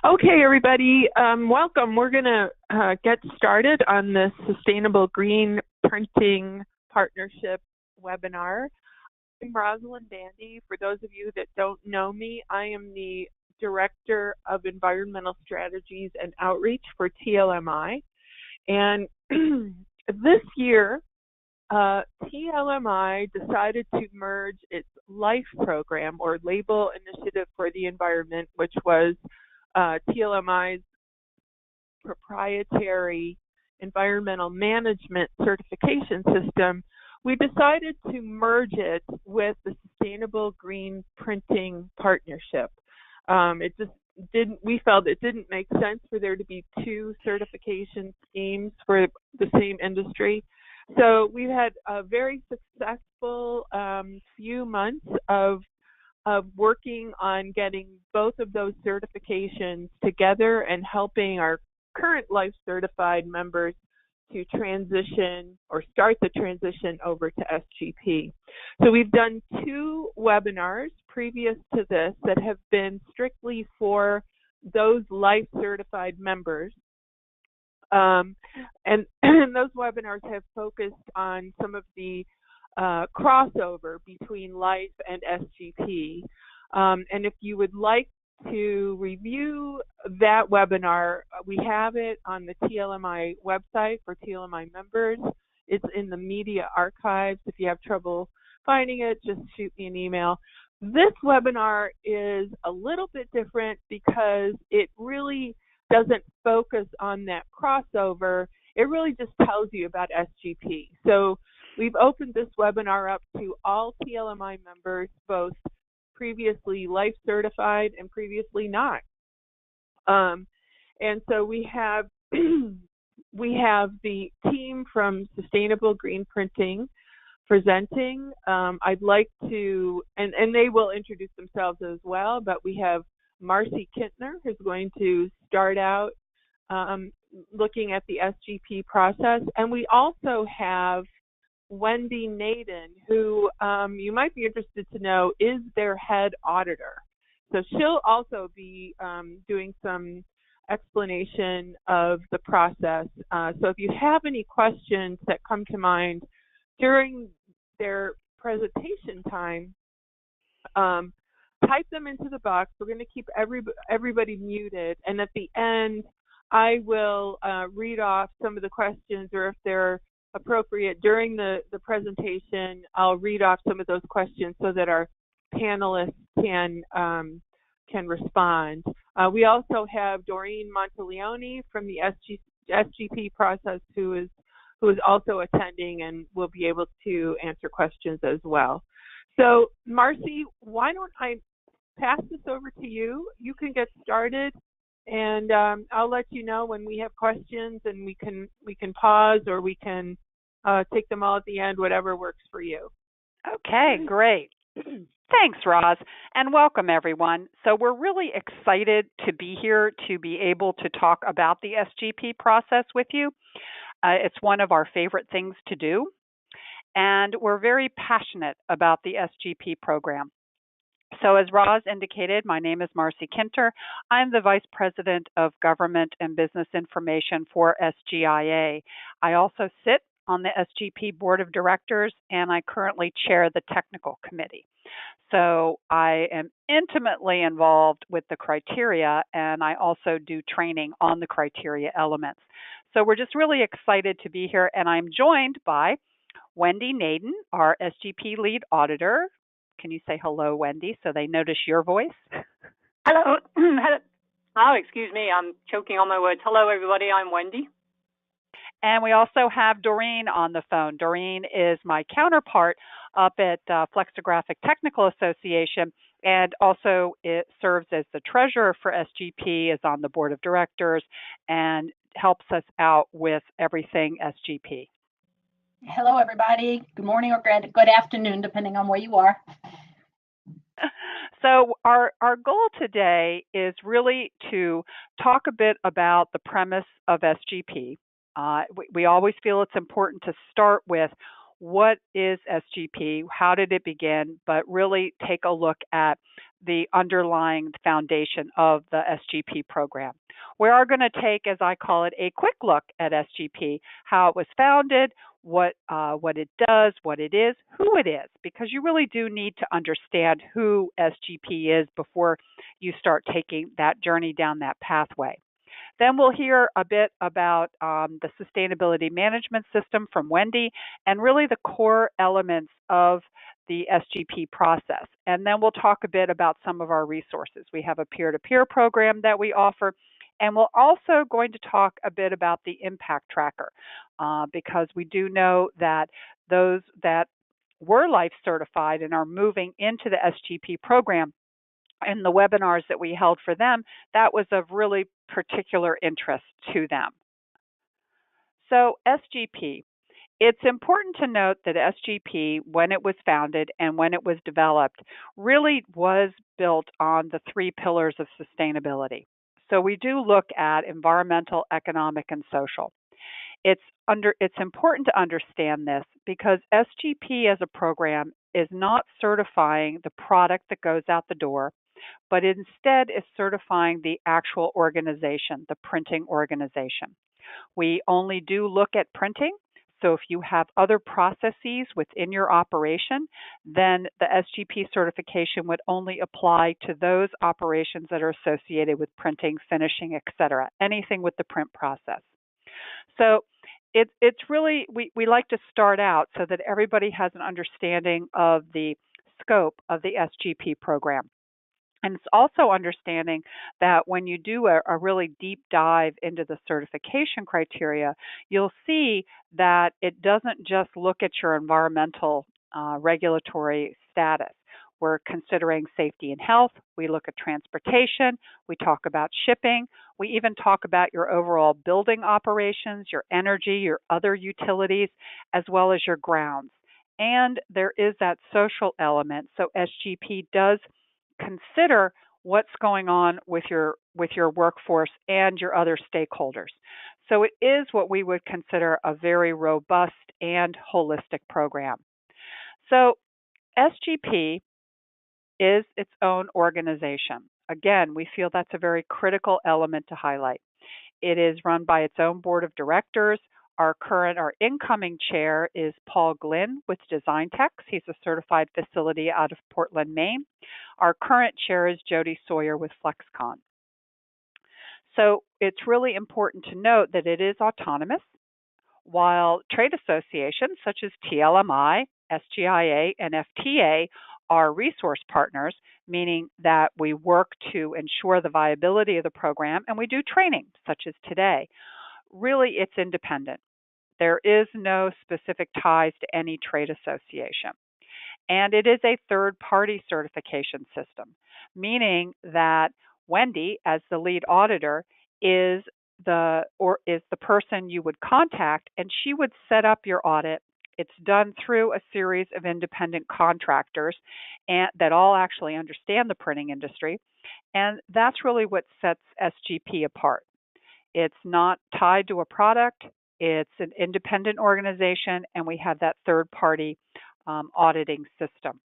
Okay, everybody, welcome. We're going to get started on this Sustainable Green Printing Partnership webinar. I'm Rosalind Bandy. For those of you that don't know me, I am the Director of Environmental Strategies and Outreach for TLMI. And this year, TLMI decided to merge its LIFE program, or Label Initiative for the Environment, which was TLMI's proprietary environmental management certification system. We decided to merge it with the Sustainable Green Printing Partnership. We felt it didn't make sense for there to be two certification schemes for the same industry. So we've had a very successful few months of working on getting both of those certifications together and helping our current LIFE certified members to transition or start the transition over to SGP. So we've done two webinars previous to this that have been strictly for those LIFE certified members. And those webinars have focused on some of the crossover between LIFE and SGP. And if you would like to review that webinar, we have it on the TLMI website for TLMI members. It's in the media archives. If you have trouble finding it, just shoot me an email. This webinar is a little bit different because it really doesn't focus on that crossover. It really just tells you about SGP. So we've opened this webinar up to all TLMI members, both previously LIFE certified and previously not. And so we have the team from Sustainable Green Printing presenting. I'd like to, and they will introduce themselves as well, but we have Marcy Kintner, who's going to start out looking at the SGP process. And we also have Wendy Naden, who you might be interested to know is their head auditor. So she'll also be doing some explanation of the process. So if you have any questions that come to mind during their presentation time, type them into the box. We're going to keep everybody muted, and at the end, I will read off some of the questions, or if they're appropriate during the presentation, I'll read off some of those questions so that our panelists can respond. We also have Doreen Monteleone from the SGP process who is also attending and will be able to answer questions as well. So Marcy, why don't I pass this over to you? You can get started, and I'll let you know when we have questions, and we can pause, or we can take them all at the end, whatever works for you. Okay, great. Thanks, Roz, and welcome everyone. So we're really excited to be here to be able to talk about the SGP process with you. It's one of our favorite things to do, and we're very passionate about the SGP program. So as Roz indicated, my name is Marcy Kinter. I'm the Vice President of Government and Business Information for SGIA. I also sit on the SGP Board of Directors, and I currently chair the Technical Committee. So I am intimately involved with the criteria, and I also do training on the criteria elements. So we're just really excited to be here, and I'm joined by Wendy Naden, our SGP lead auditor. Can you say hello, Wendy, so they notice your voice? Hello. Oh, excuse me. I'm choking on my words. Hello, everybody. I'm Wendy. And we also have Doreen on the phone. Doreen is my counterpart up at Flexographic Technical Association, and also it serves as the treasurer for SGP, is on the board of directors, and helps us out with everything SGP. Hello, everybody. Good morning or good afternoon, depending on where you are. So our goal today is really to talk a bit about the premise of SGP. We always feel it's important to start with what is SGP, how did it begin, but really take a look at the underlying foundation of the SGP program. We are going to take, as I call it, a quick look at SGP, how it was founded, what it does, what it is, who it is, because you really do need to understand who SGP is before you start taking that journey down that pathway. Then we'll hear a bit about the sustainability management system from Wendy and really the core elements of the SGP process. And then we'll talk a bit about some of our resources. We have a peer-to-peer program that we offer, and we're also going to talk a bit about the impact tracker because we do know that those that were life certified and are moving into the SGP program, and the webinars that we held for them, that was of really particular interest to them. So SGP, it's important to note that SGP, when it was founded and when it was developed, really was built on the three pillars of sustainability. So we do look at environmental, economic, and social. It's important to understand this because SGP as a program is not certifying the product that goes out the door, but instead is certifying the actual organization, the printing organization. We only do look at printing. So if you have other processes within your operation, then the SGP certification would only apply to those operations that are associated with printing, finishing, etc., anything with the print process. So it's really, we like to start out so that everybody has an understanding of the scope of the SGP program. And it's also understanding that when you do a really deep dive into the certification criteria, you'll see that it doesn't just look at your environmental regulatory status. We're considering safety and health. We look at transportation. We talk about shipping. We even talk about your overall building operations, your energy, your other utilities, as well as your grounds. And there is that social element. So SGP does consider what's going on with your workforce and your other stakeholders. So it is what we would consider a very robust and holistic program. So SGP is its own organization. Again, we feel that's a very critical element to highlight. It is run by its own board of directors. Our incoming chair is Paul Glynn with DesignTex. He's a certified facility out of Portland, Maine. Our current chair is Jody Sawyer with FlexCon. So it's really important to note that it is autonomous, while trade associations such as TLMI, SGIA, and FTA are resource partners, meaning that we work to ensure the viability of the program, and we do training, such as today. Really, it's independent. There is no specific ties to any trade association. And it is a third-party certification system, meaning that Wendy, as the lead auditor, is the person you would contact, and she would set up your audit. It's done through a series of independent contractors that all actually understand the printing industry, and that's really what sets SGP apart. It's not tied to a product. It's an independent organization, and we have that third-party auditing system.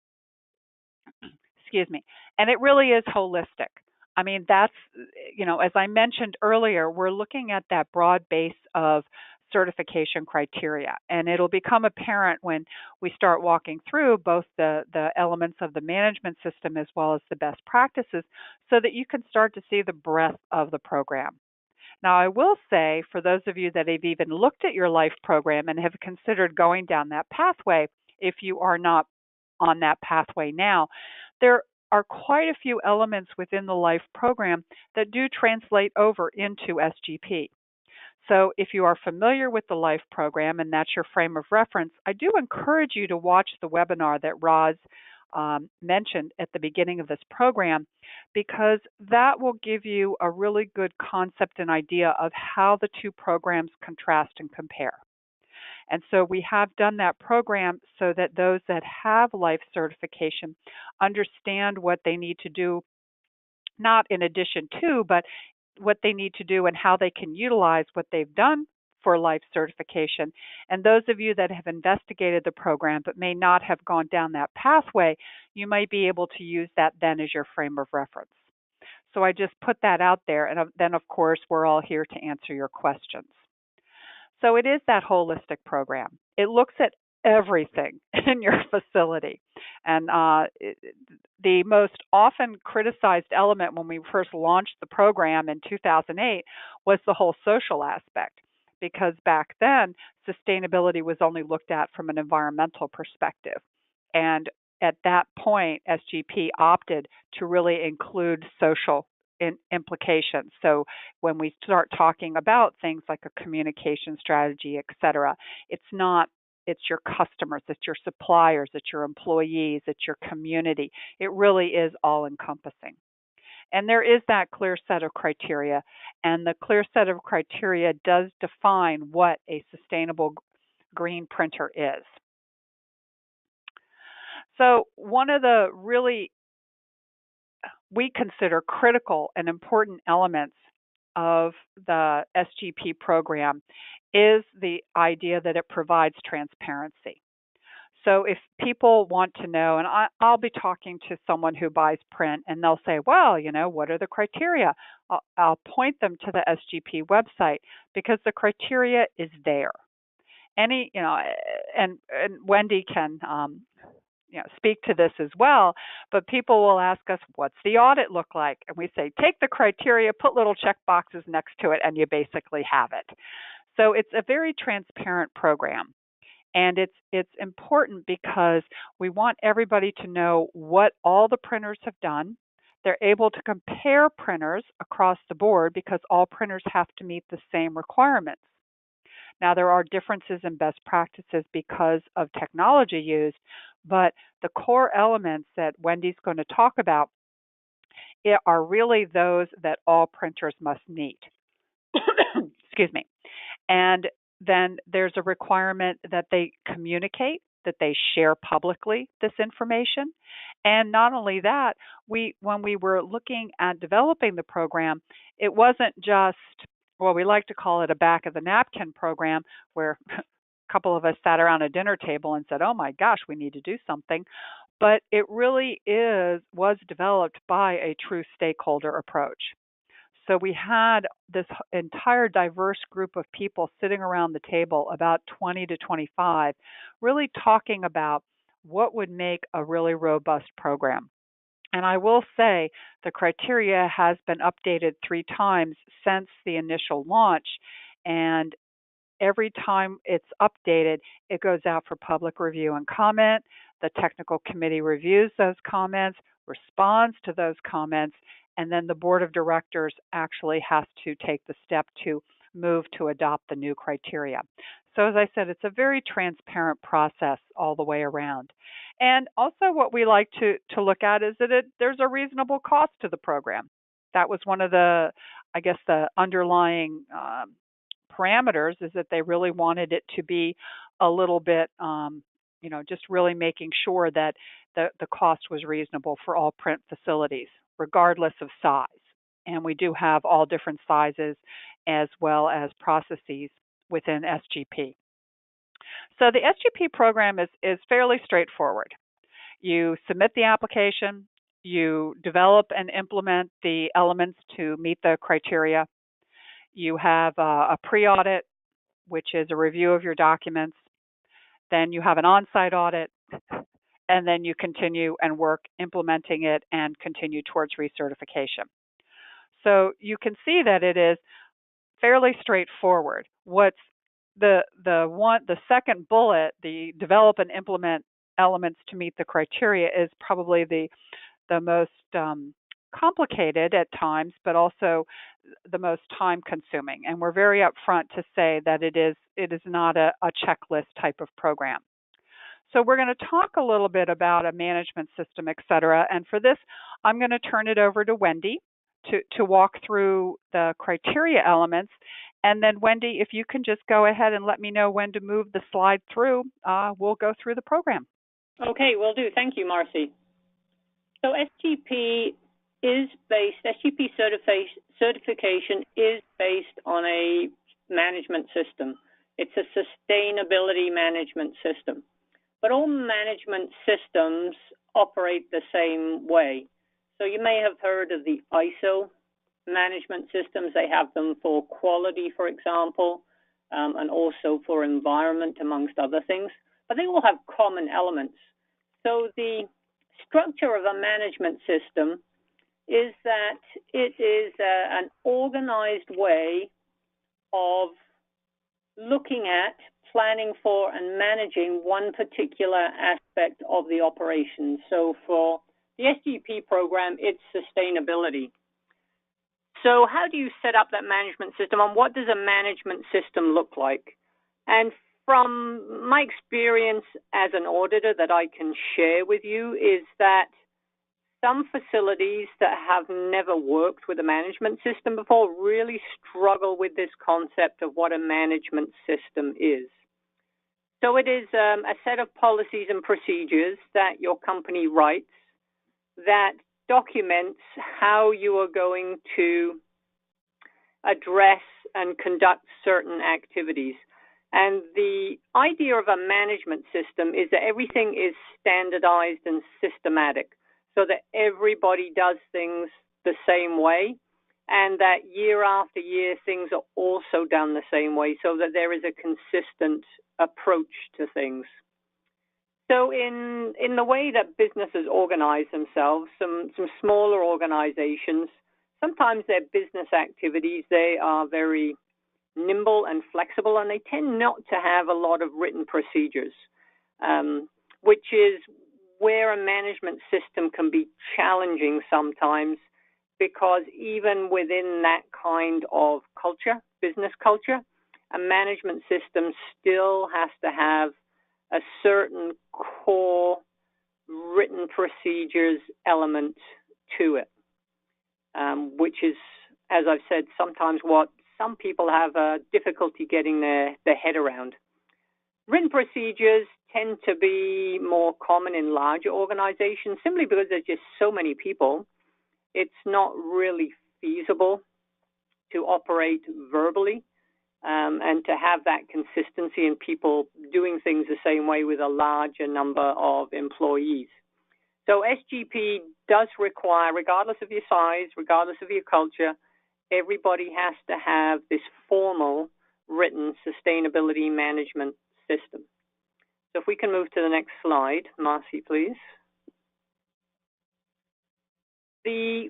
Excuse me. And it really is holistic. I mean, that's, as I mentioned earlier, we're looking at that broad base of certification criteria, and it'll become apparent when we start walking through both the elements of the management system as well as the best practices so that you can start to see the breadth of the program. Now, I will say, for those of you that have even looked at your LIFE program and have considered going down that pathway, if you are not on that pathway now, there are quite a few elements within the LIFE program that do translate over into SGP. So if you are familiar with the LIFE program and that's your frame of reference, I do encourage you to watch the webinar that Roz mentioned at the beginning of this program, because that will give you a really good concept and idea of how the two programs contrast and compare. And so we have done that program so that those that have LIFE certification understand what they need to do, not in addition to, but what they need to do and how they can utilize what they've done for life certification. And those of you that have investigated the program but may not have gone down that pathway, you might be able to use that then as your frame of reference. So I just put that out there, and then of course we're all here to answer your questions. So it is that holistic program. It looks at everything in your facility. And the most often criticized element when we first launched the program in 2008 was the whole social aspect, because back then sustainability was only looked at from an environmental perspective. And at that point, SGP opted to really include social implications. So when we start talking about things like a communication strategy, et cetera, it's your customers, it's your suppliers, it's your employees, it's your community. It really is all encompassing. And there is that clear set of criteria, and the clear set of criteria does define what a sustainable green printer is. So one of the really, we consider critical and important elements of the SGP program is the idea that it provides transparency. So if people want to know, and I'll be talking to someone who buys print, and they'll say, well, what are the criteria? I'll point them to the SGP website because the criteria is there. And Wendy can speak to this as well, but people will ask us, what's the audit look like? And we say, take the criteria, put little check boxes next to it, and you basically have it. So it's a very transparent program. And it's important because we want everybody to know what all the printers have done. They're able to compare printers across the board because all printers have to meet the same requirements. Now, there are differences in best practices because of technology used, but the core elements that Wendy's going to talk about are really those that all printers must meet. Excuse me. And then there's a requirement that they communicate, that they share publicly this information. And not only that, when we were looking at developing the program, it wasn't just, well, we like to call it a back of the napkin program where a couple of us sat around a dinner table and said, oh my gosh, we need to do something. But it really was developed by a true stakeholder approach. So we had this entire diverse group of people sitting around the table, about 20 to 25, really talking about what would make a really robust program. And I will say the criteria has been updated 3 times since the initial launch, and every time it's updated, it goes out for public review and comment. The technical committee reviews those comments, responds to those comments, and then the board of directors actually has to take the step to move to adopt the new criteria. So as I said, it's a very transparent process all the way around. And also what we like to look at is that there's a reasonable cost to the program. That was one of the, I guess, the underlying parameters, is that they really wanted it to be a little bit, just really making sure that the cost was reasonable for all print facilities, regardless of size. And we do have all different sizes as well as processes within SGP. So the SGP program is fairly straightforward. You submit the application, you develop and implement the elements to meet the criteria. You have a pre-audit, which is a review of your documents. Then you have an on-site audit, and then you continue and work implementing it and continue towards recertification. So you can see that it is fairly straightforward. What's the second bullet, the develop and implement elements to meet the criteria, is probably the most complicated at times, but also the most time consuming. And we're very upfront to say that it is not a checklist type of program. So we're going to talk a little bit about a management system, et cetera. And for this, I'm going to turn it over to Wendy to walk through the criteria elements. And then Wendy, if you can just go ahead and let me know when to move the slide through, we'll go through the program. Okay, will do. Thank you, Marcy. So SGP certification is based on a management system. It's a sustainability management system. But all management systems operate the same way. So you may have heard of the ISO management systems. They have them for quality, for example, and also for environment, amongst other things. But they all have common elements. So the structure of a management system is that it is an organized way of looking at, planning for, and managing one particular aspect of the operation. So for the SGP program, it's sustainability. So how do you set up that management system, and what does a management system look like? And from my experience as an auditor that I can share with you is that some facilities that have never worked with a management system before really struggle with this concept of what a management system is. So it is a set of policies and procedures that your company writes that documents how you are going to address and conduct certain activities. And the idea of a management system is that everything is standardized and systematic, so that everybody does things the same way, and that year after year things are also done the same way, so that there is a consistent approach to things. So in the way that businesses organize themselves, some smaller organizations, sometimes their business activities, they are very nimble and flexible, and they tend not to have a lot of written procedures, which is where a management system can be challenging sometimes, because even within that kind of culture, business culture, a management system still has to have a certain core written procedures element to it, which is, as I've said, sometimes what some people have difficulty getting their head around. Written procedures tend to be more common in larger organizations simply because there's just so many people. It's not really feasible to operate verbally and to have that consistency in people doing things the same way with a larger number of employees. So SGP does require, regardless of your size, regardless of your culture, everybody has to have this formal written sustainability management system. So if we can move to the next slide, Marcy, please. The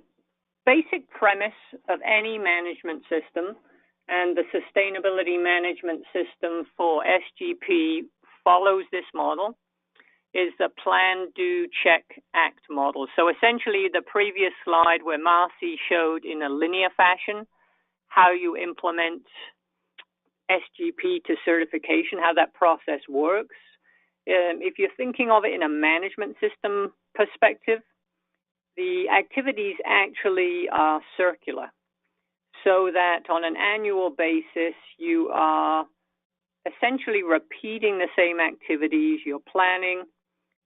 basic premise of any management system, and the sustainability management system for SGP follows this model, is the plan, do, check, act model. So essentially the previous slide where Marcy showed in a linear fashion how you implement SGP to certification, how that process works. If you're thinking of it in a management system perspective, the activities actually are circular, so that on an annual basis, you are essentially repeating the same activities. You're planning,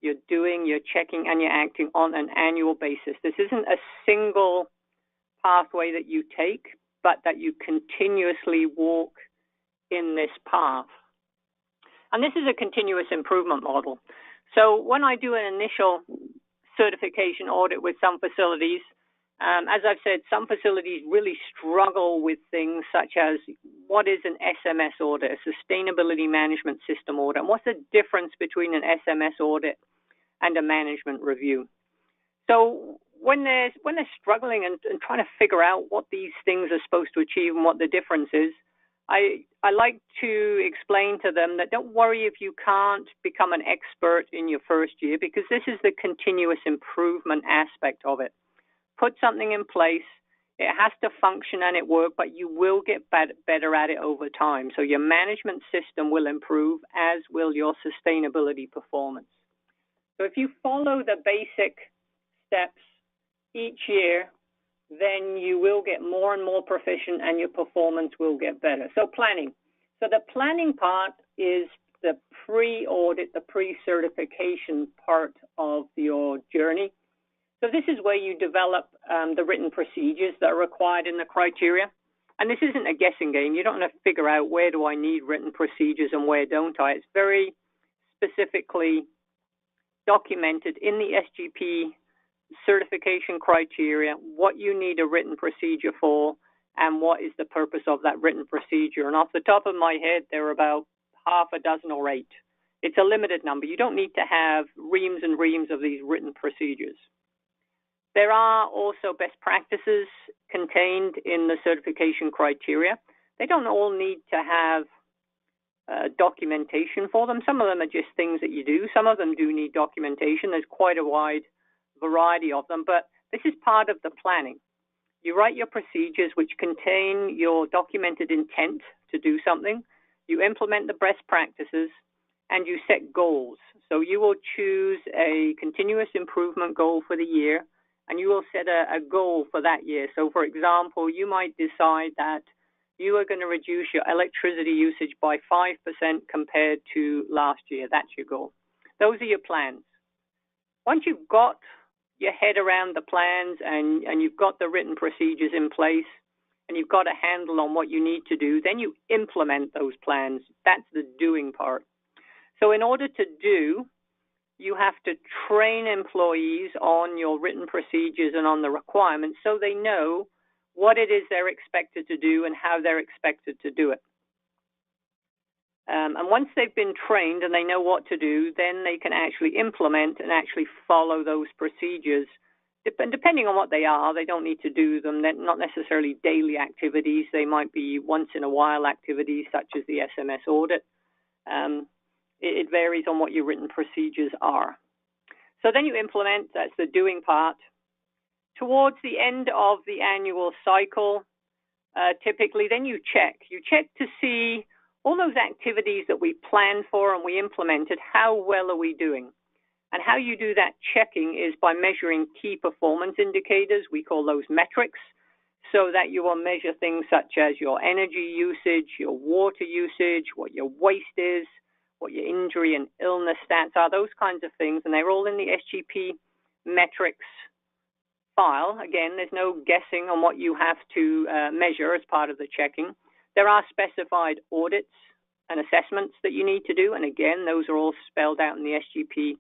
you're doing, you're checking, and you're acting on an annual basis. This isn't a single pathway that you take, but that you continuously walk in this path. And this is a continuous improvement model. So when I do an initial certification audit with some facilities, as I've said, some facilities really struggle with things such as what is an SMS audit, a sustainability management system audit, and what's the difference between an SMS audit and a management review. So when they're struggling and trying to figure out what these things are supposed to achieve and what the difference is, I like to explain to them that don't worry if you can't become an expert in your first year, because this is the continuous improvement aspect of it. Put something in place, it has to function and it work, but you will get better at it over time. So your management system will improve, as will your sustainability performance. So if you follow the basic steps each year, then you will get more and more proficient and your performance will get better. So planning. So the planning part is the pre-audit, the pre-certification part of your journey. So this is where you develop the written procedures that are required in the criteria. And this isn't a guessing game. You don't have to figure out where do I need written procedures and where don't I. It's very specifically documented in the SGP certification criteria what you need a written procedure for and what is the purpose of that written procedure. And off the top of my head, there are about half a dozen or 8. It's a limited number. You don't need to have reams and reams of these written procedures. There are also best practices contained in the certification criteria. They don't all need to have documentation for them. Some of them are just things that you do. Some of them do need documentation. There's quite a wide variety of them, but this is part of the planning. You write your procedures which contain your documented intent to do something. You implement the best practices, and you set goals. So you will choose a continuous improvement goal for the year, and you will set a goal for that year. So, for example, you might decide that you are going to reduce your electricity usage by 5% compared to last year. That's your goal. Those are your plans. Once you've got your head around the plans and you've got the written procedures in place and you've got a handle on what you need to do, then you implement those plans. That's the doing part. So in order to do, you have to train employees on your written procedures and on the requirements so they know what it is they're expected to do and how they're expected to do it. And once they've been trained and they know what to do, then they can actually implement and actually follow those procedures. Depending on what they are, they don't need to do them. They're not necessarily daily activities. They might be once in a while activities such as the SMS audit. It varies on what your written procedures are. So then you implement, that's the doing part. Towards the end of the annual cycle, typically, then you check. You check to see all those activities that we planned for and we implemented, how well are we doing? And how you do that checking is by measuring key performance indicators. We call those metrics, so that you will measure things such as your energy usage, your water usage, what your waste is, what your injury and illness stats are, those kinds of things. And they're all in the SGP metrics file. Again, there's no guessing on what you have to measure as part of the checking. There are specified audits and assessments that you need to do. And again, those are all spelled out in the SGP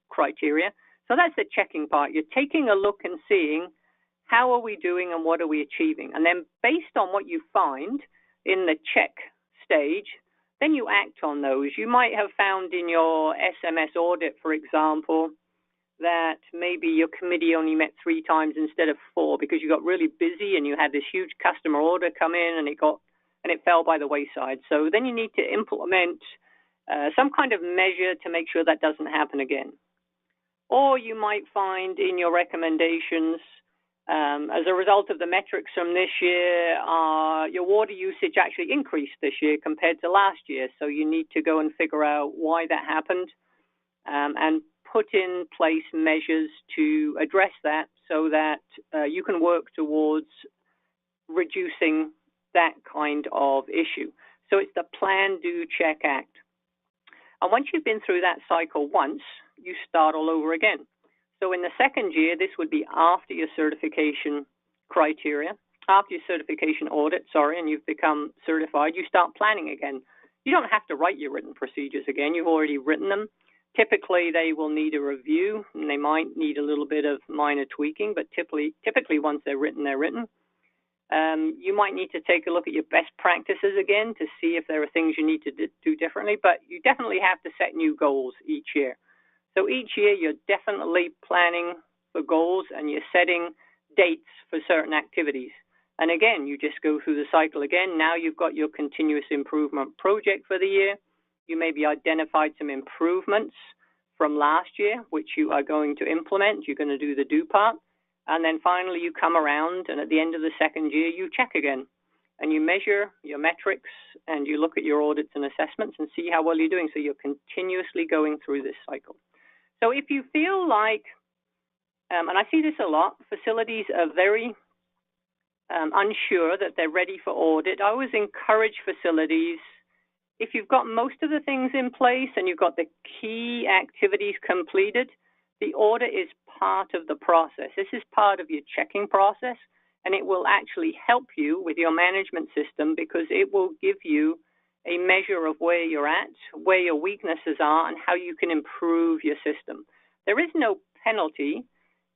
criteria. So that's the checking part. You're taking a look and seeing how are we doing and what are we achieving. And then based on what you find in the check stage, then you act on those. You might have found in your SMS audit, for example, that maybe your committee only met 3 times instead of 4 because you got really busy and you had this huge customer order come in and it fell by the wayside. So then you need to implement some kind of measure to make sure that doesn't happen again. Or you might find in your recommendations, as a result of the metrics from this year, your water usage actually increased this year compared to last year. So you need to go and figure out why that happened and put in place measures to address that so that you can work towards reducing that kind of issue. So it's the plan, do, check, act. And once you've been through that cycle once, you start all over again. So in the second year, this would be after your certification criteria, after your certification audit, and you've become certified, you start planning again. You don't have to write your written procedures again. You've already written them. Typically, they will need a review, and they might need a little bit of minor tweaking, but typically once they're written, they're written. You might need to take a look at your best practices again to see if there are things you need to do differently, but you definitely have to set new goals each year. So each year, you're definitely planning for goals and you're setting dates for certain activities. And again, you just go through the cycle again. Now you've got your continuous improvement project for the year. You maybe identified some improvements from last year, which you are going to implement. You're going to do the do part. And then finally, you come around, and at the end of the second year, you check again. And you measure your metrics, and you look at your audits and assessments and see how well you're doing. So you're continuously going through this cycle. So if you feel like, and I see this a lot, facilities are very unsure that they're ready for audit, I always encourage facilities, if you've got most of the things in place and you've got the key activities completed, the audit is part of the process. This is part of your checking process. and it will actually help you with your management system because it will give you a measure of where you're at, where your weaknesses are, and how you can improve your system. There is no penalty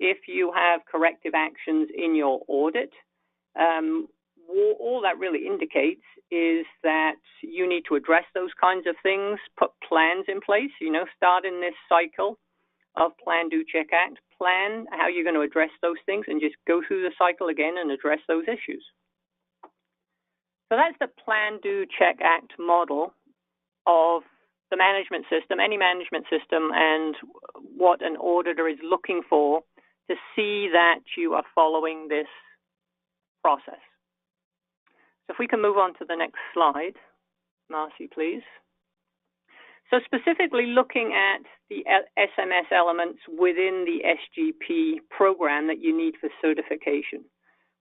if you have corrective actions in your audit. All that really indicates is that you need to address those kinds of things, put plans in place, start in this cycle of plan, do, check, act, plan how you're going to address those things, and just go through the cycle again and address those issues. So that's the plan, do, check, act model of the management system, any management system, and what an auditor is looking for to see that you are following this process. So if we can move on to the next slide, Marcy, please. So specifically looking at the SMS elements within the SGP program that you need for certification.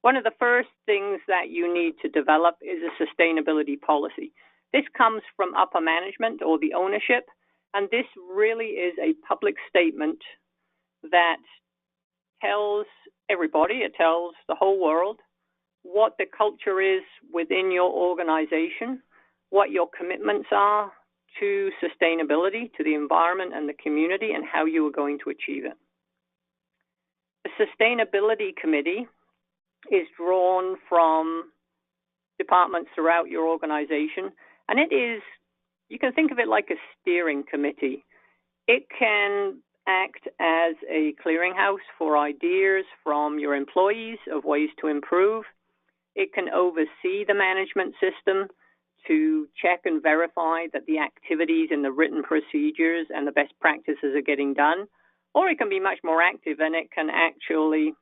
One of the first things that you need to develop is a sustainability policy. This comes from upper management or the ownership, and this really is a public statement that tells everybody, it tells the whole world what the culture is within your organization, what your commitments are to sustainability, to the environment and the community, and how you are going to achieve it. The Sustainability Committee is drawn from departments throughout your organization, and it is, you can think of it like a steering committee. It can act as a clearinghouse for ideas from your employees of ways to improve. It can oversee the management system to check and verify that the activities and the written procedures and the best practices are getting done. Or it can be much more active and it can actually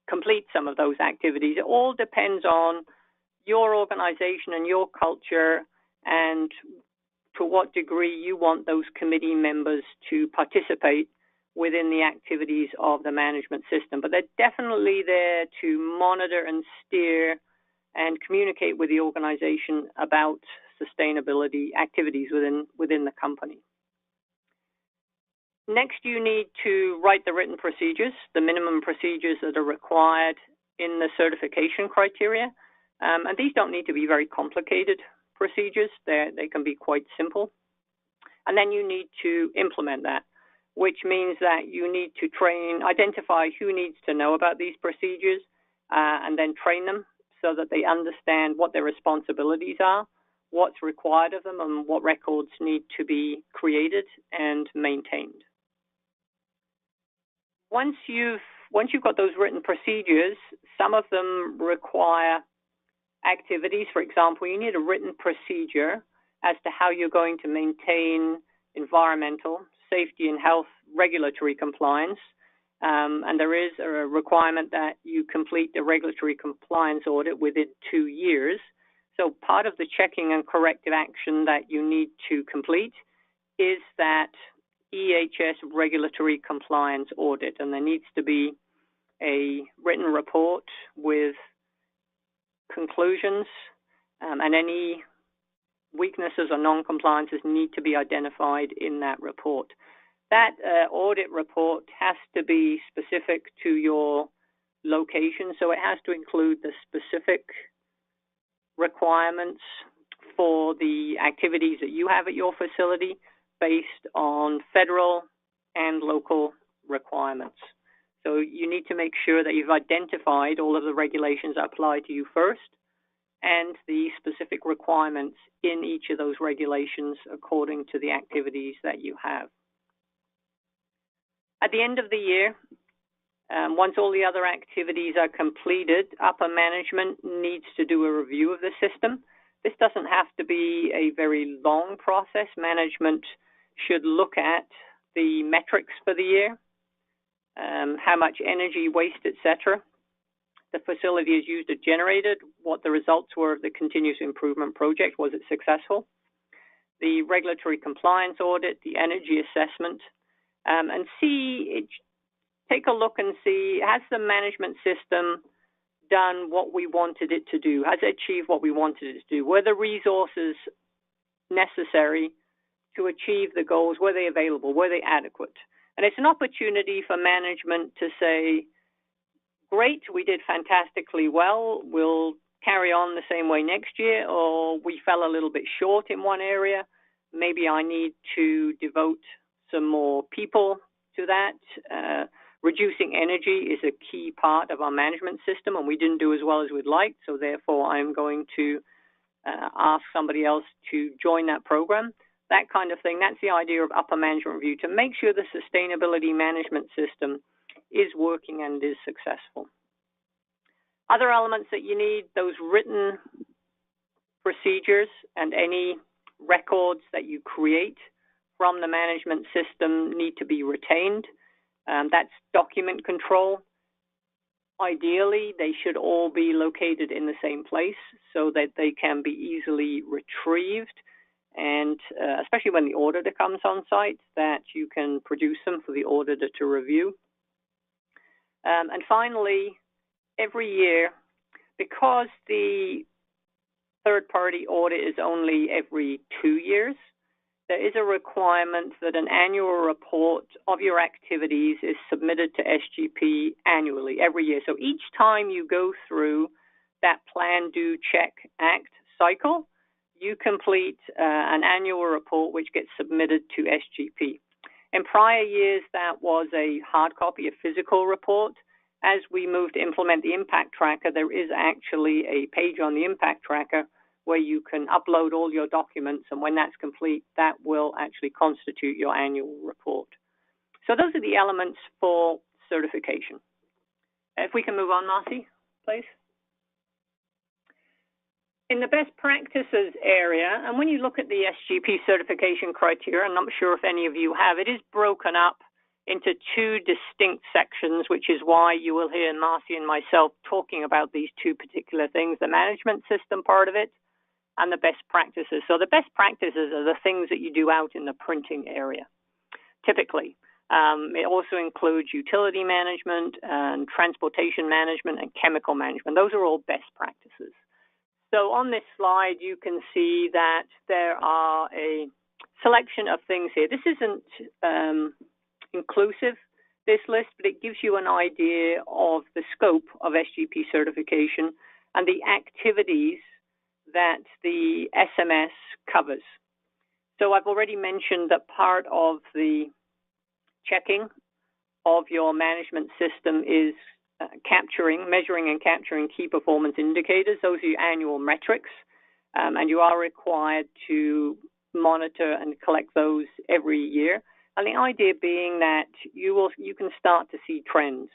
complete some of those activities. It all depends on your organization and your culture and to what degree you want those committee members to participate within the activities of the management system. But they're definitely there to monitor and steer and communicate with the organization about sustainability activities within the company. Next, you need to write the written procedures, the minimum procedures that are required in the certification criteria. And these don't need to be very complicated procedures. They can be quite simple. And then you need to implement that, which means that you need to identify who needs to know about these procedures, and then train them so that they understand what their responsibilities are, what's required of them, and what records need to be created and maintained. Once you've got those written procedures, some of them require activities. For example, you need a written procedure as to how you're going to maintain environmental, safety and health regulatory compliance. And there is a requirement that you complete the regulatory compliance audit within 2 years. So part of the checking and corrective action that you need to complete is that EHS regulatory compliance audit. And there needs to be a written report with conclusions, and any weaknesses or non-compliances need to be identified in that report. That audit report has to be specific to your location, so it has to include the specific requirements for the activities that you have at your facility based on federal and local requirements. So you need to make sure that you've identified all of the regulations that apply to you first and the specific requirements in each of those regulations according to the activities that you have. At the end of the year, once all the other activities are completed, upper management needs to do a review of the system. This doesn't have to be a very long process. Management should look at the metrics for the year, how much energy waste, etc. the facility has used or generated, what the results were of the continuous improvement project, was it successful, the regulatory compliance audit, the energy assessment, and take a look and see, has the management system done what we wanted it to do? Has it achieved what we wanted it to do? Were the resources necessary to achieve the goals? Were they available? Were they adequate? And it's an opportunity for management to say, great, we did fantastically well, we'll carry on the same way next year, or we fell a little bit short in one area, maybe I need to devote some more people to that. Reducing energy is a key part of our management system, and we didn't do as well as we'd like, so therefore I'm going to ask somebody else to join that program. That kind of thing, that's the idea of upper management review, to make sure the sustainability management system is working and is successful. Other elements that you need, those written procedures and any records that you create from the management system need to be retained. That's document control. Ideally, they should all be located in the same place so that they can be easily retrieved, and especially when the auditor comes on site, that you can produce them for the auditor to review. And finally, every year, because the third-party audit is only every 2 years, there is a requirement that an annual report of your activities is submitted to SGP annually, every year. So each time you go through that plan, do, check, act cycle, you complete an annual report which gets submitted to SGP. In prior years, that was a hard copy, a physical report. As we move to implement the impact tracker, there is actually a page on the impact tracker where you can upload all your documents, and when that's complete, that will actually constitute your annual report. So those are the elements for certification. If we can move on, Marcy, please. In the best practices area, and when you look at the SGP certification criteria, and I'm not sure if any of you have, it is broken up into two distinct sections, which is why you will hear Marcy and myself talking about these two particular things, the management system part of it and the best practices. So the best practices are the things that you do out in the printing area, typically. It also includes utility management and transportation management and chemical management. Those are all best practices. So on this slide, you can see that there are a selection of things here. This isn't inclusive, this list, but it gives you an idea of the scope of SGP certification and the activities that the SMS covers. So I've already mentioned that part of the checking of your management system is measuring and capturing key performance indicators. Those are your annual metrics, and you are required to monitor and collect those every year. And the idea being that you can start to see trends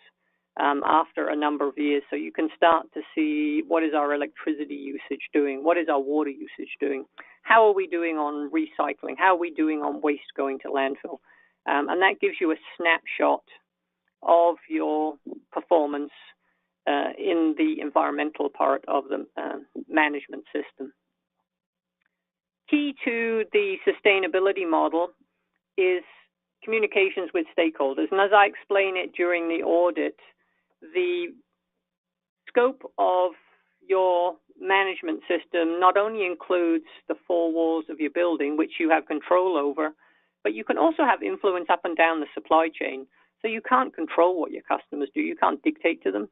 after a number of years. So you can start to see, what is our electricity usage doing? What is our water usage doing? How are we doing on recycling? How are we doing on waste going to landfill? And that gives you a snapshot of your performance in the environmental part of the management system. Key to the sustainability model is communications with stakeholders. And as I explain it during the audit, the scope of your management system not only includes the four walls of your building, which you have control over, but you can also have influence up and down the supply chain. So you can't control what your customers do. You can't dictate to them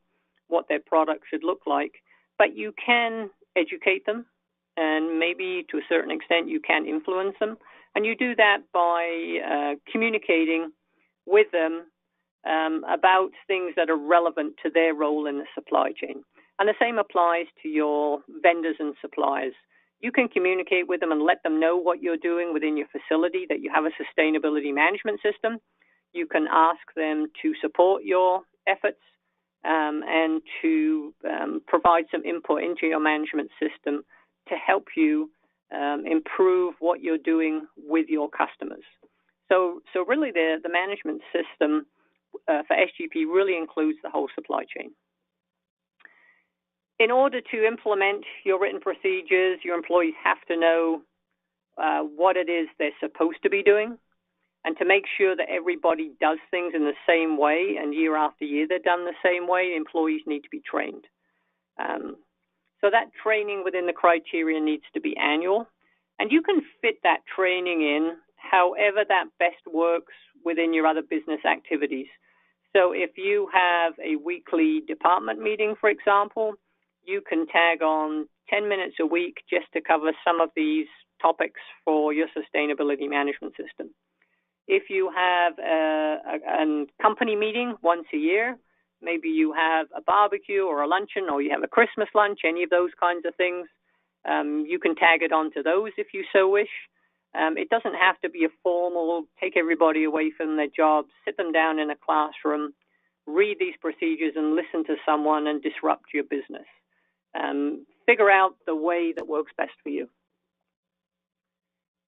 what their product should look like, but you can educate them, and maybe to a certain extent you can influence them. And you do that by communicating with them about things that are relevant to their role in the supply chain. And the same applies to your vendors and suppliers. You can communicate with them and let them know what you're doing within your facility, that you have a sustainability management system. You can ask them to support your efforts and to provide some input into your management system to help you improve what you're doing with your customers. So really the management system for SGP really includes the whole supply chain. In order to implement your written procedures, your employees have to know what it is they're supposed to be doing. And to make sure that everybody does things in the same way, and year after year they're done the same way, employees need to be trained. So that training within the criteria needs to be annual. And you can fit that training in however that best works within your other business activities. So if you have a weekly department meeting, for example, you can tag on 10 minutes a week just to cover some of these topics for your sustainability management system. If you have a company meeting once a year, maybe you have a barbecue or a luncheon, or you have a Christmas lunch, any of those kinds of things, you can tag it onto those if you so wish. It doesn't have to be a formal, take everybody away from their jobs, sit them down in a classroom, read these procedures and listen to someone and disrupt your business. Figure out the way that works best for you.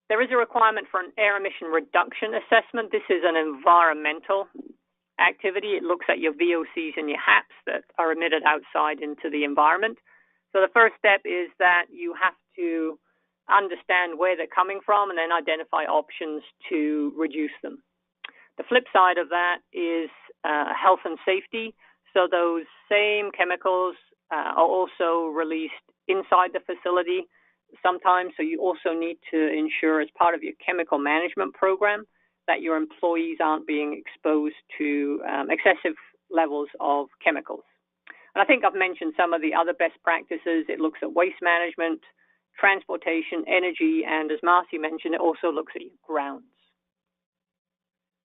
There is a requirement for an air emission reduction assessment. This is an environmental activity. It looks at your VOCs and your HAPs that are emitted outside into the environment. So the first step is that you have to understand where they're coming from and then identify options to reduce them. The flip side of that is health and safety. So those same chemicals are also released inside the facility sometimes. So you also need to ensure, as part of your chemical management program, that your employees aren't being exposed to excessive levels of chemicals. And I think I've mentioned some of the other best practices. It looks at waste management, transportation, energy, and as Marcy mentioned, it also looks at your grounds.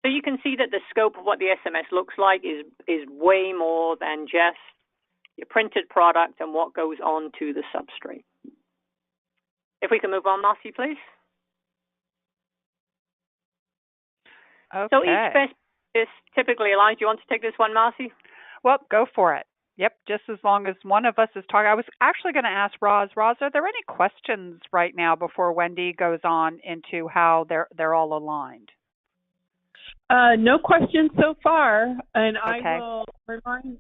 So you can see that the scope of what the SMS looks like is way more than just your printed product and what goes on to the substrate. If we can move on, Marcy, please. Okay. So each best practice typically aligns. Do you want to take this one, Marcy? Well, go for it. Yep, just as long as one of us is talking. I was actually going to ask Roz. Roz, are there any questions right now before Wendy goes on into how they're all aligned? No questions so far, and Okay. I will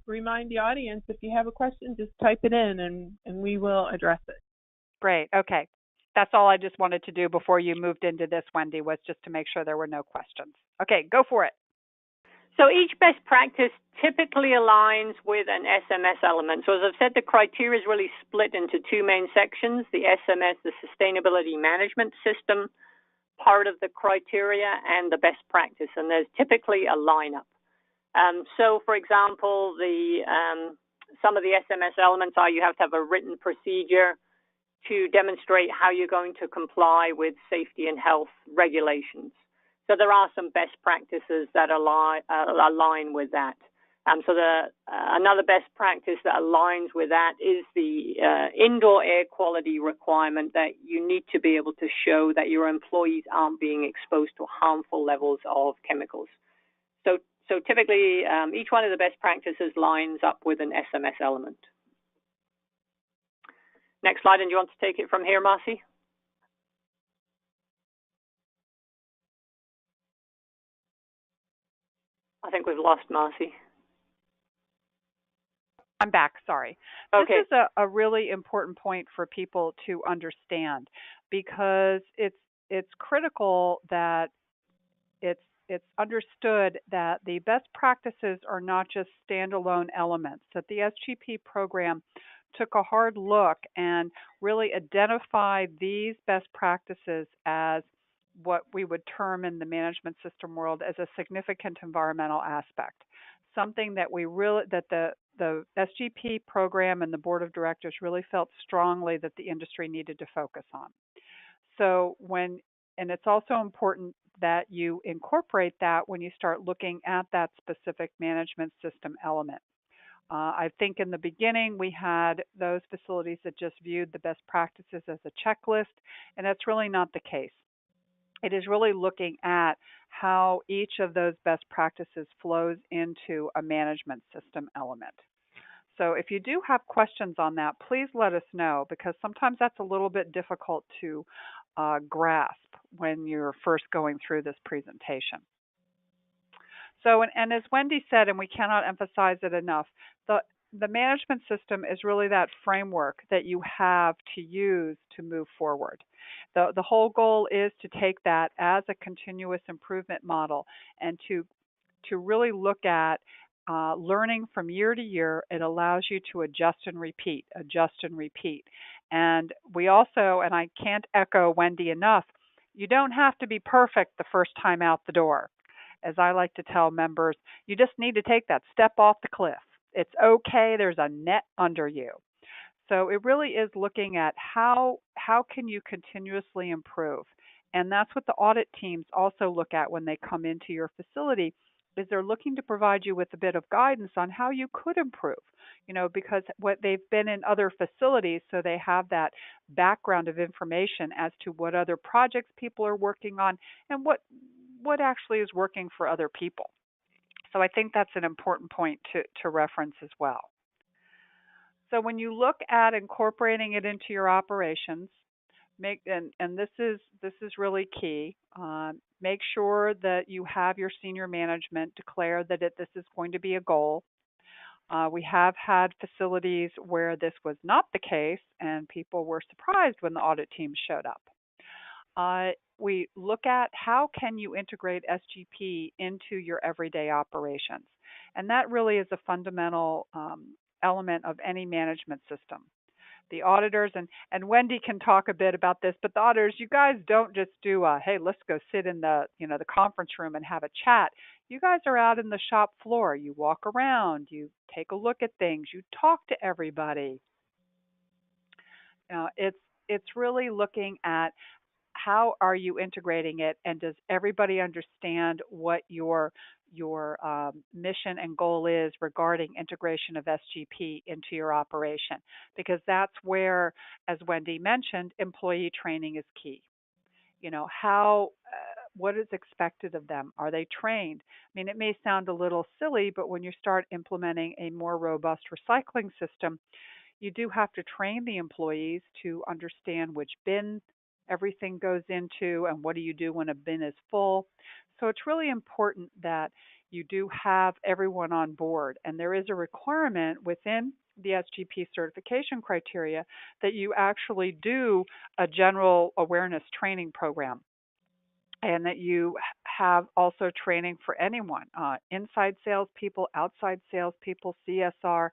remind the audience, if you have a question, just type it in and we will address it. Great. Okay. That's all I just wanted to do before you moved into this, Wendy, was just to make sure there were no questions. Okay, go for it. So each best practice typically aligns with an SMS element. So as I've said, the criteria is really split into two main sections: the SMS, the Sustainability Management System part of the criteria, and the best practice. And there's typically a lineup. So for example, some of the SMS elements are you have to have a written procedure to demonstrate how you're going to comply with safety and health regulations. So there are some best practices that align with that. So another best practice that aligns with that is the indoor air quality requirement, that you need to be able to show that your employees aren't being exposed to harmful levels of chemicals. So typically, each one of the best practices lines up with an SMS element. Next slide, and do you want to take it from here, Marcy? I think we've lost Marcy. I'm back, sorry. Okay. This is a really important point for people to understand, because it's critical that it's understood that the best practices are not just standalone elements, that the SGP program took a hard look and really identified these best practices as what we would term in the management system world as a significant environmental aspect, something that the SGP program and the board of directors really felt strongly that the industry needed to focus on. So and it's also important that you incorporate that when you start looking at that specific management system element. I think in the beginning we had those facilities that just viewed the best practices as a checklist, and that's really not the case. It is really looking at how each of those best practices flows into a management system element. So if you do have questions on that, please let us know, because sometimes that's a little bit difficult to grasp when you're first going through this presentation. So, and as Wendy said, and we cannot emphasize it enough, the management system is really that framework that you have to use to move forward. The whole goal is to take that as a continuous improvement model and to really look at learning from year to year. It allows you to adjust and repeat, adjust and repeat. And we also, and I can't echo Wendy enough, you don't have to be perfect the first time out the door. as I like to tell members, you just need to take that step off the cliff. It's okay. There's a net under you. So it really is looking at how can you continuously improve. And that's what the audit teams also look at when they come into your facility, is they're looking to provide you with a bit of guidance on how you could improve. Because what they've been in other facilities, so they have that background of information as to what other projects people are working on and what actually is working for other people. So I think that's an important point to reference as well. So when you look at incorporating it into your operations, and this is really key. Make sure that you have your senior management declare that this is going to be a goal. We have had facilities where this was not the case, and people were surprised when the audit team showed up. We look at how can you integrate SGP into your everyday operations, and that really is a fundamental element of any management system. The auditors, and Wendy can talk a bit about this, but the auditors, you guys don't just do hey, let's go sit in the conference room and have a chat. You guys are out in the shop floor. You walk around, you take a look at things, you talk to everybody. It's really looking at how are you integrating it, and does everybody understand what your mission and goal is regarding integration of SGP into your operation? Because that's where, as Wendy mentioned, employee training is key. What is expected of them? Are they trained? I mean, it may sound a little silly, but when you start implementing a more robust recycling system, you do have to train the employees to understand which bin everything goes into and what do you do when a bin is full. So it's really important that you do have everyone on board, and there is a requirement within the SGP certification criteria that you actually do a general awareness training program, and that you have also training for anyone, inside salespeople, outside salespeople, CSR.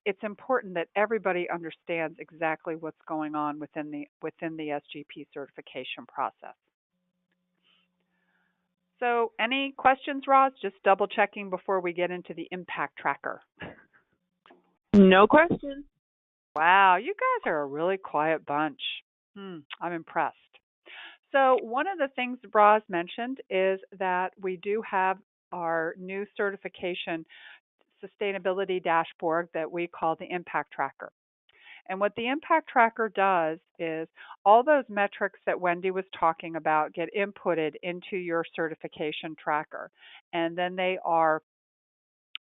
It's important that everybody understands exactly what's going on within the SGP certification process. So any questions, Roz? Just double checking before we get into the impact tracker. No questions. Wow, you guys are a really quiet bunch. I'm impressed. So one of the things Roz mentioned is that we do have our new certification sustainability dashboard that we call the impact tracker. And what the impact tracker does is all those metrics that Wendy was talking about get inputted into your certification tracker, and then they are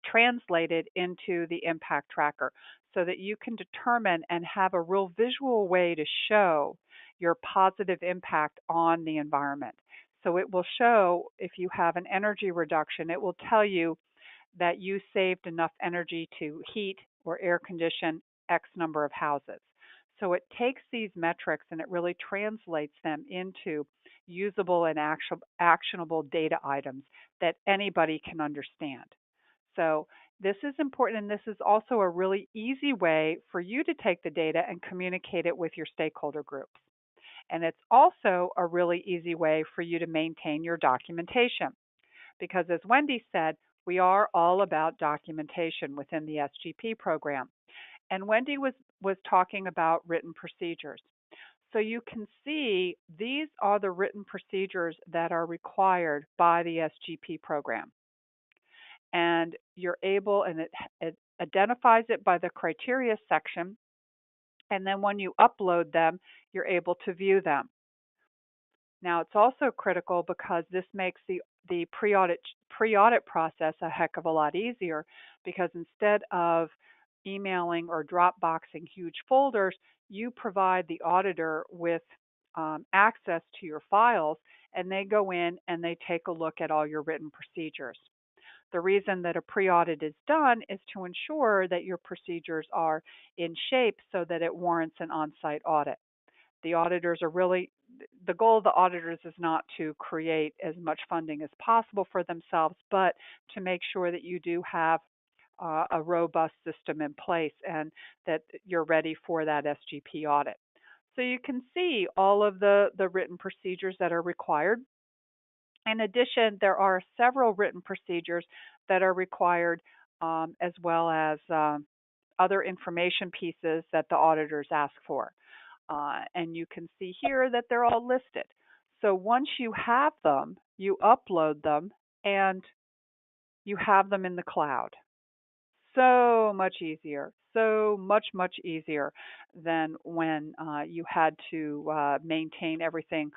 translated into the impact tracker so that you can determine and have a real visual way to show your positive impact on the environment. So it will show if you have an energy reduction, it will tell you that you saved enough energy to heat or air condition X number of houses. So it takes these metrics and it really translates them into usable and actionable data items that anybody can understand. So this is important, and this is also a really easy way for you to take the data and communicate it with your stakeholder groups. And it's also a really easy way for you to maintain your documentation. Because as Wendy said, we are all about documentation within the SGP program. And Wendy was talking about written procedures. So you can see these are the written procedures that are required by the SGP program. And you're able, and it identifies it by the criteria section. And then when you upload them, you're able to view them. Now, it's also critical because this makes the pre-audit process a heck of a lot easier, because instead of emailing or Dropboxing huge folders, you provide the auditor with access to your files, and they go in and they take a look at all your written procedures. The reason that a pre-audit is done is to ensure that your procedures are in shape so that it warrants an on-site audit. The auditors are really, the goal of the auditors is not to create as much funding as possible for themselves, but to make sure that you do have a robust system in place and that you're ready for that SGP audit. So you can see all of the written procedures that are required. In addition, there are several written procedures that are required, as well as other information pieces that the auditors ask for. And you can see here that they're all listed. So once you have them, you upload them and you have them in the cloud. So much easier, so much easier than when you had to maintain everything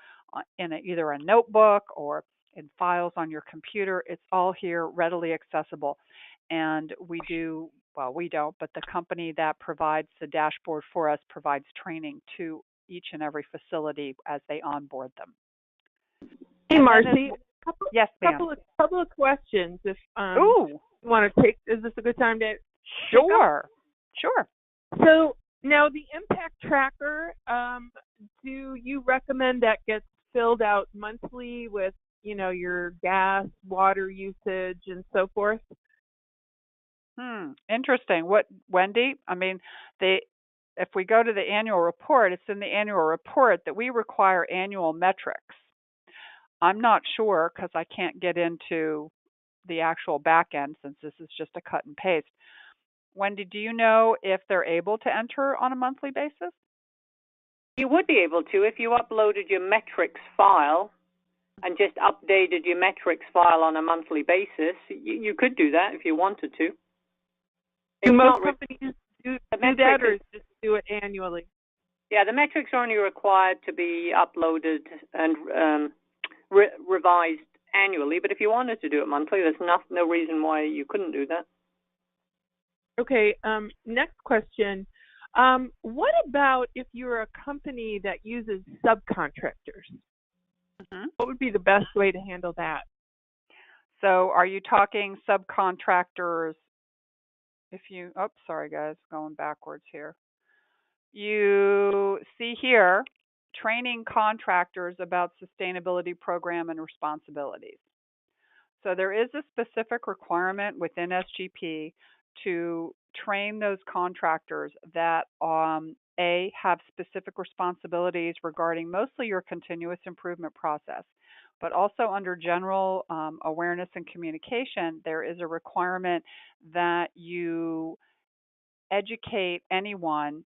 in either a notebook or in files on your computer. It's all here readily accessible. And we don't, but the company that provides the dashboard for us provides training to each and every facility as they onboard them. Hey, Marcy, yes, ma'am. Couple of questions. If Ooh. you want to take, is this a good time to? Sure. So now the impact tracker, do you recommend that gets filled out monthly with, your gas, water usage, and so forth? Interesting. What, Wendy? I mean, if we go to the annual report, it's in the annual report that we require annual metrics. I'm not sure because I can't get into the actual back end since this is just a cut and paste. Wendy, do you know if they're able to enter on a monthly basis? You would be able to if you uploaded your metrics file and just updated your metrics file on a monthly basis. You could do that if you wanted to. Do most companies do that, or just do it annually? Yeah, the metrics are only required to be uploaded and revised annually, but if you wanted to do it monthly, there's no reason why you couldn't do that. Okay, next question. What about if you're a company that uses subcontractors? What would be the best way to handle that? So are you talking subcontractors? Sorry guys, going backwards here. You see here, training contractors about sustainability program and responsibilities. So there is a specific requirement within SGP to train those contractors that have specific responsibilities regarding mostly your continuous improvement process, but also under general awareness and communication, there is a requirement that you educate anyone,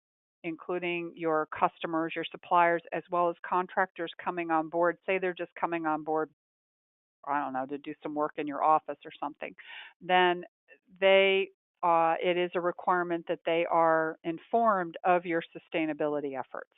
including your customers, your suppliers, as well as contractors coming on board. Say they're just coming on board, I don't know, to do some work in your office or something, then it is a requirement that they are informed of your sustainability efforts.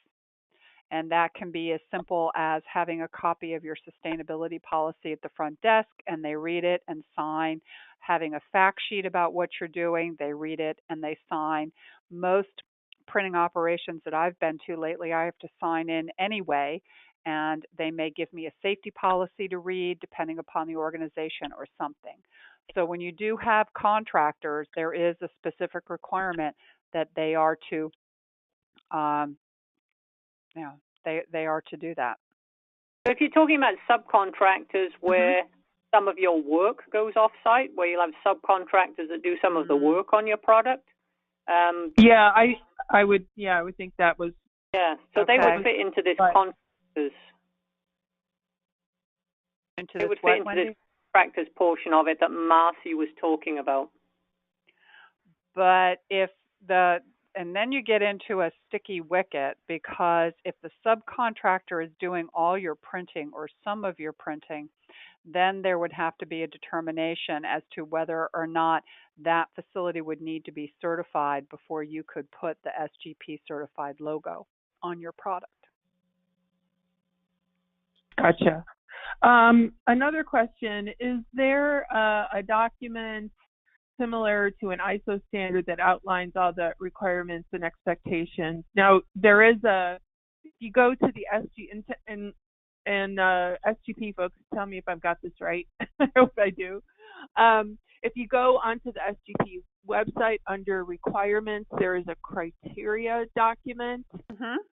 And that can be as simple as having a copy of your sustainability policy at the front desk and they read it and sign, having a fact sheet about what you're doing, they read it and they sign. Most printing operations that I've been to lately, I have to sign in anyway, and they may give me a safety policy to read depending upon the organization or something. So when you do have contractors, there is a specific requirement that they are to they are to do that. So if you're talking about subcontractors where some of your work goes off-site, where you'll have subcontractors that do some of the work on your product. I would think that was. Yeah, so they would fit into this contractors. They would fit into this contractors portion of it that Marcy was talking about. But and then you get into a sticky wicket, because if the subcontractor is doing all your printing or some of your printing, then there would have to be a determination as to whether or not that facility would need to be certified before you could put the SGP certified logo on your product. Gotcha. Another question, is there a document similar to an ISO standard that outlines all the requirements and expectations? Now, there is if you go to the SGP folks, tell me if I've got this right. I hope I do. If you go onto the SGP website under requirements, there is a criteria document.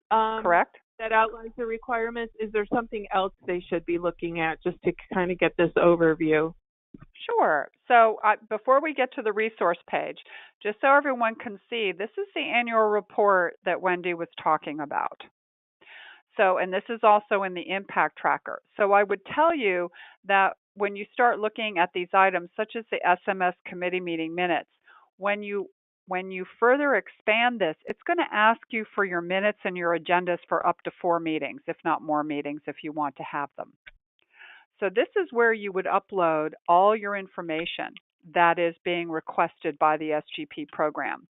Correct. That outlines the requirements. Is there something else they should be looking at just to kind of get this overview? Sure. So before we get to the resource page, just so everyone can see, this is the annual report that Wendy was talking about. So, and this is also in the impact tracker. So I would tell you that when you start looking at these items, such as the SMS committee meeting minutes, when you further expand this, it's going to ask you for your minutes and your agendas for up to 4 meetings, if not more meetings, if you want to have them. So this is where you would upload all your information that is being requested by the SGP program.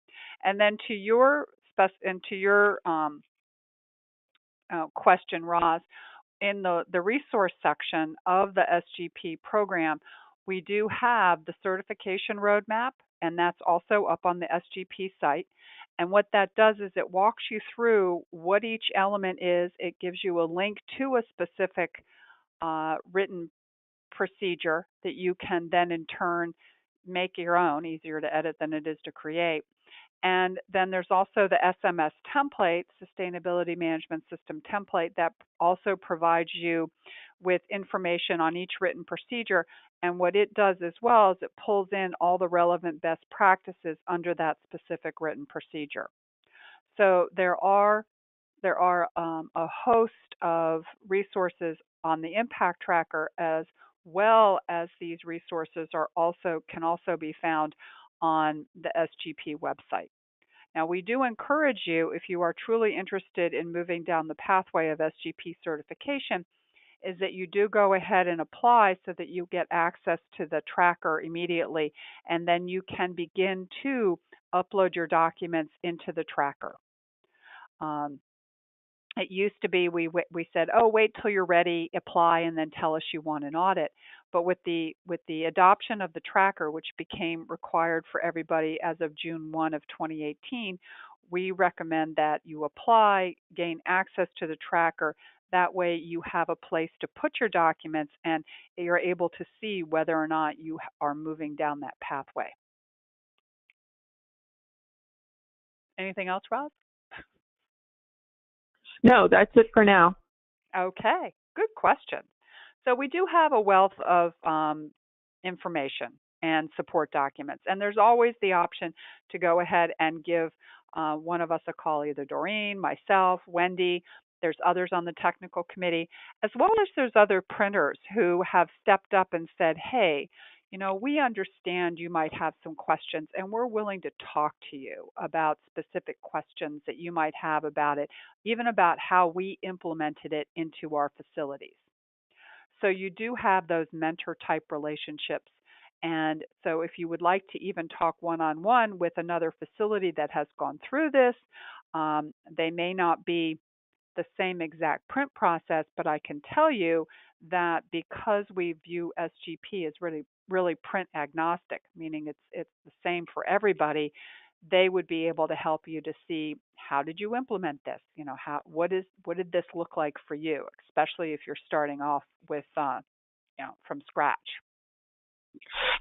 And then to your question, Roz, in the resource section of the SGP program, we do have the certification roadmap, and that's also up on the SGP site. And what that does is it walks you through what each element is. It gives you a link to a specific written procedure that you can then in turn make your own, easier to edit than it is to create. And then there's also the SMS template, Sustainability Management System template, that also provides you with information on each written procedure. And what it does as well is it pulls in all the relevant best practices under that specific written procedure. So there are a host of resources on the impact tracker, as well as these resources can also be found on the SGP website. Now, we do encourage you, if you are truly interested in moving down the pathway of SGP certification, is that you do go ahead and apply so that you get access to the tracker immediately, and then you can begin to upload your documents into the tracker. It used to be we said, oh, wait till you're ready, apply, and then tell us you want an audit. But with the adoption of the tracker, which became required for everybody as of June 1 of 2018, we recommend that you apply, gain access to the tracker. That way you have a place to put your documents and you're able to see whether or not you are moving down that pathway. Anything else, Roz? No, that's it for now. Okay, good question. So we do have a wealth of information and support documents, and there's always the option to go ahead and give one of us a call, either Doreen, myself, Wendy. There's others on the technical committee, as well as there's other printers who have stepped up and said, hey, we understand you might have some questions, and we're willing to talk to you about specific questions that you might have about it, even about how we implemented it into our facilities. So you do have those mentor-type relationships. And so if you would like to even talk one-on-one with another facility that has gone through this, they may not be the same exact print process, but I can tell you that because we view SGP as really print agnostic, meaning it's the same for everybody, they would be able to help you to see, how did you implement this? What did this look like for you, especially if you're starting off with from scratch.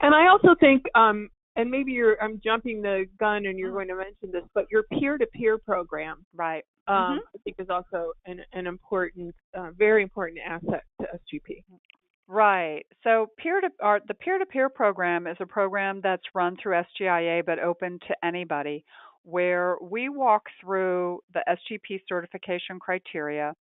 And I also think, and maybe I'm jumping the gun and you're going to mention this, but your peer-to-peer program, right? I think is also an important, very important asset to SGP. Right. So the peer-to-peer program is a program that's run through SGIA but open to anybody, where we walk through the SGP certification criteria.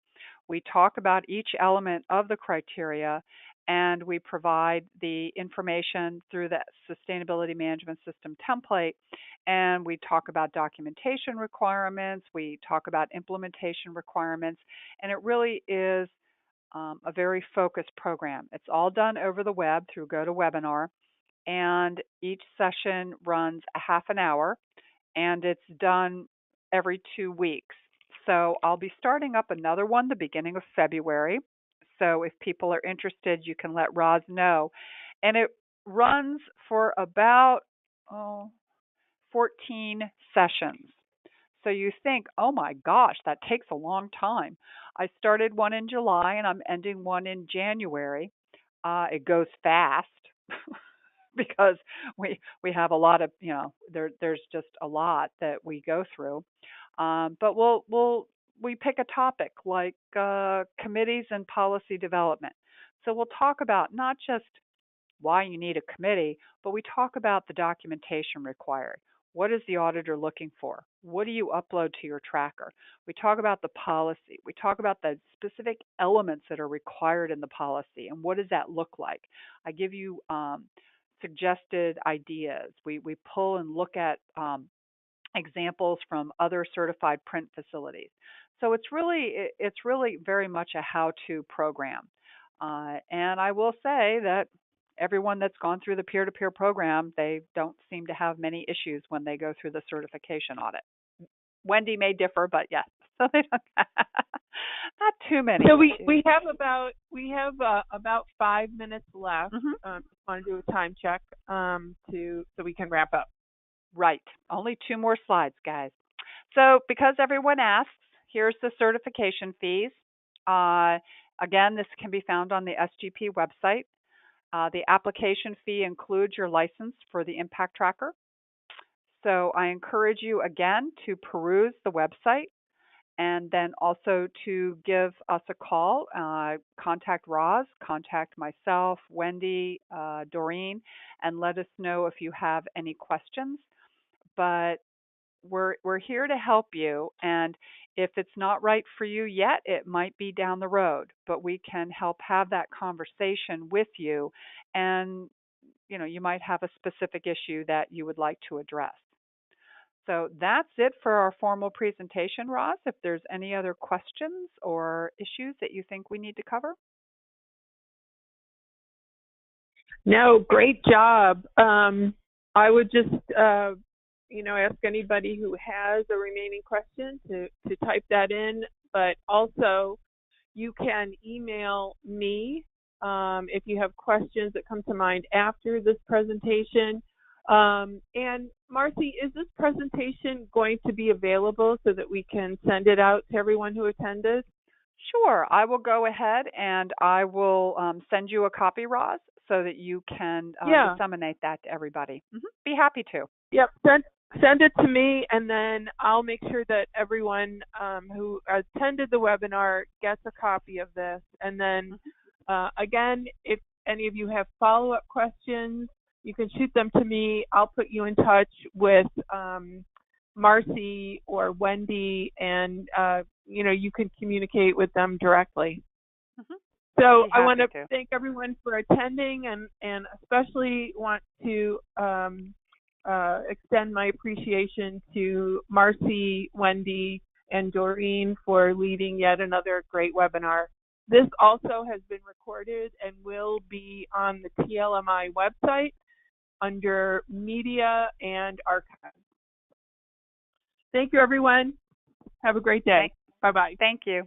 We talk about each element of the criteria, and we provide the information through the Sustainability Management System template, and we talk about documentation requirements, we talk about implementation requirements, and it really is a very focused program. It's all done over the web through GoToWebinar, and each session runs a half an hour, and it's done every 2 weeks. So I'll be starting up another one the beginning of February. So if people are interested, you can let Roz know. And it runs for about 14 sessions. So you think, oh my gosh, that takes a long time. I started one in July and I'm ending one in January. It goes fast because we have a lot of, there's just a lot that we go through. But we pick a topic like committees and policy development. So we'll talk about not just why you need a committee, but we talk about the documentation required. What is the auditor looking for? What do you upload to your tracker? We talk about the policy. We talk about the specific elements that are required in the policy and what does that look like. I give you suggested ideas. We pull and look at examples from other certified print facilities. So it's really very much a how-to program. And I will say that everyone that's gone through the peer-to-peer program, they don't seem to have many issues when they go through the certification audit. Wendy may differ, but yes, so they don't not too many. So issues. we have about 5 minutes left. Just want to do a time check so we can wrap up. Right. Only 2 more slides, guys. So because everyone asks, here's the certification fees. Again, this can be found on the SGP website. The application fee includes your license for the impact tracker. So I encourage you again to peruse the website and then also to give us a call. Contact Roz, contact myself, Wendy, Doreen, and let us know if you have any questions. But we're here to help you, and if it's not right for you yet, it might be down the road, but we can help have that conversation with you, and you might have a specific issue that you would like to address. So that's it for our formal presentation, Roz. If there's any other questions or issues that you think we need to cover. No, great job. I would just ask anybody who has a remaining question to type that in, but also you can email me if you have questions that come to mind after this presentation. And Marcy, is this presentation going to be available so that we can send it out to everyone who attended? Sure. I will go ahead and I will send you a copy, Roz, so that you can disseminate that to everybody. Be happy to. Yep. Send it to me, and then I'll make sure that everyone who attended the webinar gets a copy of this. And then, again, if any of you have follow-up questions, you can shoot them to me. I'll put you in touch with Marcy or Wendy, and you can communicate with them directly. So I want to thank everyone for attending, and especially want to extend my appreciation to Marcy, Wendy, and Doreen for leading yet another great webinar. This also has been recorded and will be on the TLMI website under Media and Archives. Thank you, everyone. Have a great day. Bye-bye. Thank you.